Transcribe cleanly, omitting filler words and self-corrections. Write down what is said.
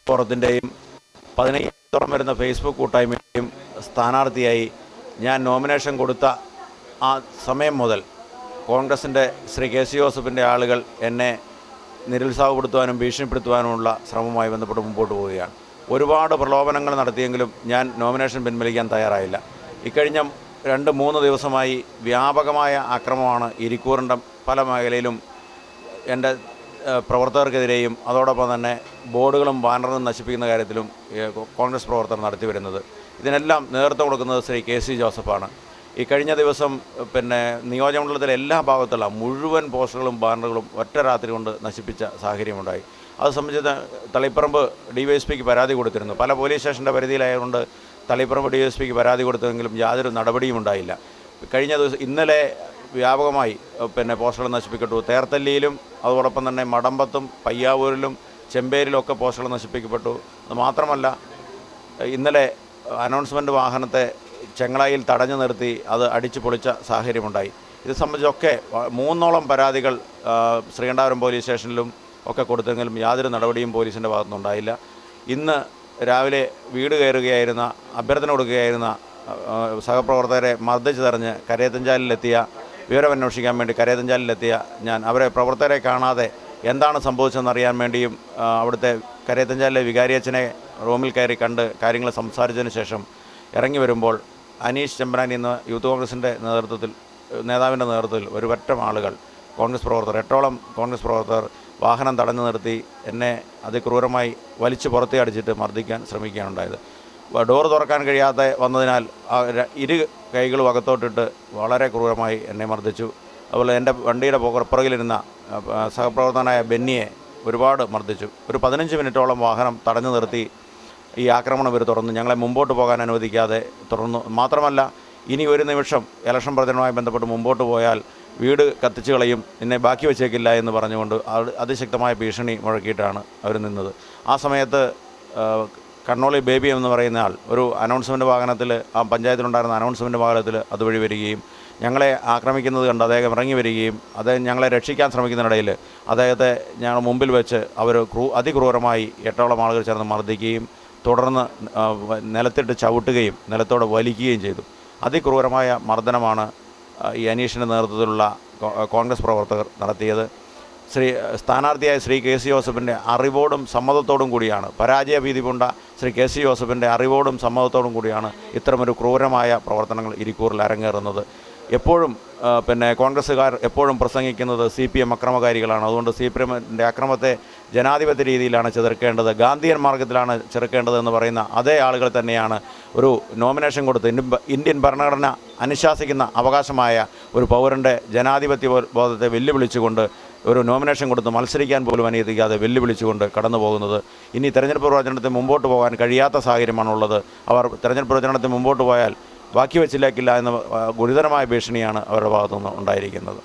പുറത്തിൻ്റെയും 15 വരുന്ന ഫേസ്ബുക്ക് കൂട്ടായ്മയും സ്ഥാനാർത്ഥിയായി ഞാൻ നോമിനേഷൻ കൊടുത്ത ആ സമയം മുതൽ കോൺഗ്രസിൻ്റെ ശ്രീ കെ സി ജോസഫിൻ്റെ ആളുകൾ എന്നെ നിരുത്സാഹപ്പെടുത്തുവാനും ഭീഷണിപ്പെടുത്തുവാനുമുള്ള ശ്രമവുമായി ബന്ധപ്പെട്ട് മുമ്പോട്ട് പോവുകയാണ്. ഒരുപാട് പ്രലോഭനങ്ങൾ നടത്തിയെങ്കിലും ഞാൻ നോമിനേഷൻ പിൻവലിക്കാൻ തയ്യാറായില്ല. ഇക്കഴിഞ്ഞ 2-3 ദിവസമായി വ്യാപകമായ ആക്രമണമാണ് ഇരിക്കൂറിൻ്റെ പല മേഖലയിലും എൻ്റെ പ്രവർത്തകർക്കെതിരെയും അതോടൊപ്പം തന്നെ ബോർഡുകളും ബാനറുകളും നശിപ്പിക്കുന്ന കാര്യത്തിലും കോൺഗ്രസ് പ്രവർത്തകർ നടത്തി വരുന്നത്. ഇതിനെല്ലാം നേതൃത്വം കൊടുക്കുന്നത് ശ്രീ കെ സി ജോസഫാണ്. ഈ കഴിഞ്ഞ ദിവസം നിയോജകമണ്ഡലത്തിലെ എല്ലാ ഭാഗത്തുള്ള മുഴുവൻ പോസ്റ്ററുകളും ബാനറുകളും ഒറ്റ രാത്രി കൊണ്ട് നശിപ്പിച്ച സാഹചര്യമുണ്ടായി. അത് സംബന്ധിച്ച് തളിപ്പറമ്പ് DYSPക്ക് പരാതി കൊടുത്തിരുന്നു. പല പോലീസ് സ്റ്റേഷൻ്റെ പരിധിയിലായതുകൊണ്ട് തളിപ്പറമ്പ് DYSPക്ക് പരാതി കൊടുത്തെങ്കിലും യാതൊരു നടപടിയും ഉണ്ടായില്ല. കഴിഞ്ഞ ദിവസം ഇന്നലെ വ്യാപകമായി പോസ്റ്ററുകൾ നശിപ്പിക്കപ്പെട്ടു. തേർത്തല്ലിയിലും അതോടൊപ്പം തന്നെ മടമ്പത്തും പയ്യാവൂരിലും ചെമ്പേരിലുമൊക്കെ പോസ്റ്ററുകൾ നശിപ്പിക്കപ്പെട്ടു. അതുമാത്രമല്ല, ഇന്നലെ അനൗൺസ്മെൻറ്റ് വാഹനത്തെ ചെങ്ങളായിൽ തടഞ്ഞു നിർത്തി അത് അടിച്ചു പൊളിച്ച സാഹചര്യമുണ്ടായി. ഇത് സംബന്ധിച്ചൊക്കെ 3ഓളം പരാതികൾ ശ്രീകണ്ഠാപുരം പോലീസ് സ്റ്റേഷനിലും ഒക്കെ കൊടുത്തെങ്കിലും യാതൊരു നടപടിയും പോലീസിൻ്റെ ഭാഗത്തുനിന്നുണ്ടായില്ല. ഇന്ന് രാവിലെ വീട് കയറുകയായിരുന്ന അഭ്യർത്ഥന കൊടുക്കുകയായിരുന്ന സഹപ്രവർത്തകരെ മർദ്ദിച്ച് തെറിഞ്ഞ് കരയത്തഞ്ചാലിലെത്തിയ വിവരമന്വേഷിക്കാൻ വേണ്ടി കരയത്തഞ്ചാലിലെത്തിയ ഞാൻ പ്രവർത്തകരെ കാണാതെ എന്താണ് സംഭവിച്ചതെന്നറിയാൻ വേണ്ടിയും അവിടുത്തെ കരയത്തഞ്ചാലിലെ വികാരിയച്ഛനെ റൂമിൽ കയറി കണ്ട് കാര്യങ്ങൾ സംസാരിച്ചതിന് ശേഷം ഇറങ്ങി വരുമ്പോൾ അനീഷ് ചെമ്പനാനി എന്ന യൂത്ത് കോൺഗ്രസിൻ്റെ നേതാവിൻ്റെ നേതൃത്വത്തിൽ ഒരു പറ്റം ആളുകൾ കോൺഗ്രസ് പ്രവർത്തകർ 8ഓളം കോൺഗ്രസ് പ്രവർത്തകർ വാഹനം തടഞ്ഞു നിർത്തി എന്നെ അതിക്രൂരമായി വലിച്ചു പുറത്തേ അടിച്ചിട്ട് മർദ്ദിക്കാൻ ശ്രമിക്കുകയാണുണ്ടായത്. ഡോർ തുറക്കാൻ കഴിയാതെ വന്നതിനാൽ ഇരു കൈകളും അകത്തോട്ടിട്ട് വളരെ ക്രൂരമായി എന്നെ മർദ്ദിച്ചു. അതുപോലെ എൻ്റെ വണ്ടിയുടെ പുറകിലിരുന്ന സഹപ്രവർത്തകനായ ബെന്നിയെ ഒരുപാട് മർദ്ദിച്ചു. ഒരു 15 മിനിറ്റോളം വാഹനം തടഞ്ഞു നിർത്തി ഈ ആക്രമണം ഇവർ തുറന്നു. ഞങ്ങളെ മുമ്പോട്ട് പോകാൻ അനുവദിക്കാതെ തുറന്നു. മാത്രമല്ല, ഇനി ഒരു നിമിഷം ഇലക്ഷൻ പ്രചരണവുമായി ബന്ധപ്പെട്ട് മുമ്പോട്ട് പോയാൽ വീട് കത്തിച്ചു കളയും, നിന്നെ ബാക്കി വെച്ചേക്കില്ല എന്ന് പറഞ്ഞുകൊണ്ട് അതിശക്തമായ ഭീഷണി മുഴക്കിയിട്ടാണ് അവർ നിന്നത്. ആ സമയത്ത് കണ്ണോളി ബേബി എന്ന് പറയുന്ന ആൾ ഒരു അനൗൺസ്മെൻറ്റ് വാഹനത്തിൽ ആ പഞ്ചായത്തിലുണ്ടായിരുന്ന അനൗൺസ്മെൻറ്റ് വാഹനത്തിൽ അതുവഴി വരികയും ഞങ്ങളെ ആക്രമിക്കുന്നത് കണ്ട് അദ്ദേഹം ഇറങ്ങി വരികയും അദ്ദേഹം ഞങ്ങളെ രക്ഷിക്കാൻ ശ്രമിക്കുന്നതിനിടയിൽ അദ്ദേഹത്തെ ഞങ്ങൾ മുമ്പിൽ വെച്ച് അവർ അതിക്രൂരമായി 8ഓളം ആളുകൾ ചേർന്ന് മർദ്ദിക്കുകയും തുടർന്ന് നിലത്തിട്ട് ചവിട്ടുകയും നിലത്തോടെ വലിക്കുകയും ചെയ്തു. അതിക്രൂരമായ മർദ്ദനമാണ് ഈ അനീഷിൻ്റെ നേതൃത്വത്തിലുള്ള കോൺഗ്രസ് പ്രവർത്തകർ നടത്തിയത്. സ്ഥാനാർത്ഥിയായ ശ്രീ കെ സി ജോസഫിൻ്റെ അറിവോടും സമ്മതത്തോടും കൂടിയാണ്, പരാജയഭീതി പൂണ്ട ശ്രീ കെ സി ജോസഫിൻ്റെ അറിവോടും സമ്മതത്തോടും കൂടിയാണ് ഇത്തരമൊരു ക്രൂരമായ പ്രവർത്തനങ്ങൾ ഇരിക്കൂറിൽ അരങ്ങേറുന്നത്. എപ്പോഴും കോൺഗ്രസ്സുകാർ എപ്പോഴും പ്രസംഗിക്കുന്നത് CPM അക്രമകാരികളാണ്. അതുകൊണ്ട് CPMൻ്റെ അക്രമത്തെ ജനാധിപത്യ രീതിയിലാണ് ചെറുക്കേണ്ടത്, ഗാന്ധിയൻ മാർഗത്തിലാണ് ചെറുക്കേണ്ടതെന്ന് പറയുന്ന അതേ ആളുകൾ തന്നെയാണ് ഒരു നോമിനേഷൻ കൊടുത്ത് ഇന്ത്യൻ ഭരണഘടന അനുശാസിക്കുന്ന അവകാശമായ ഒരു പൗരൻ്റെ ജനാധിപത്യ ബോധത്തെ വെല്ലുവിളിച്ചുകൊണ്ട് ഒരു നോമിനേഷൻ കൊടുത്ത് മത്സരിക്കാൻ പോലും അനുവദിക്കാതെ വെല്ലുവിളിച്ചുകൊണ്ട് കടന്നു പോകുന്നത്. ഇനി തെരഞ്ഞെടുപ്പ് പ്രചരണത്തിൽ മുമ്പോട്ട് പോകാൻ കഴിയാത്ത സാഹചര്യമാണുള്ളത്. അവർ തെരഞ്ഞെടുപ്പ് പ്രചരണത്തിൽ മുമ്പോട്ട് പോയാൽ ബാക്കി വെച്ചിലേക്കില്ല എന്ന ഗുരുതരമായ ഭീഷണിയാണ് അവരുടെ ഭാഗത്തുനിന്ന് ഉണ്ടായിരിക്കുന്നത്.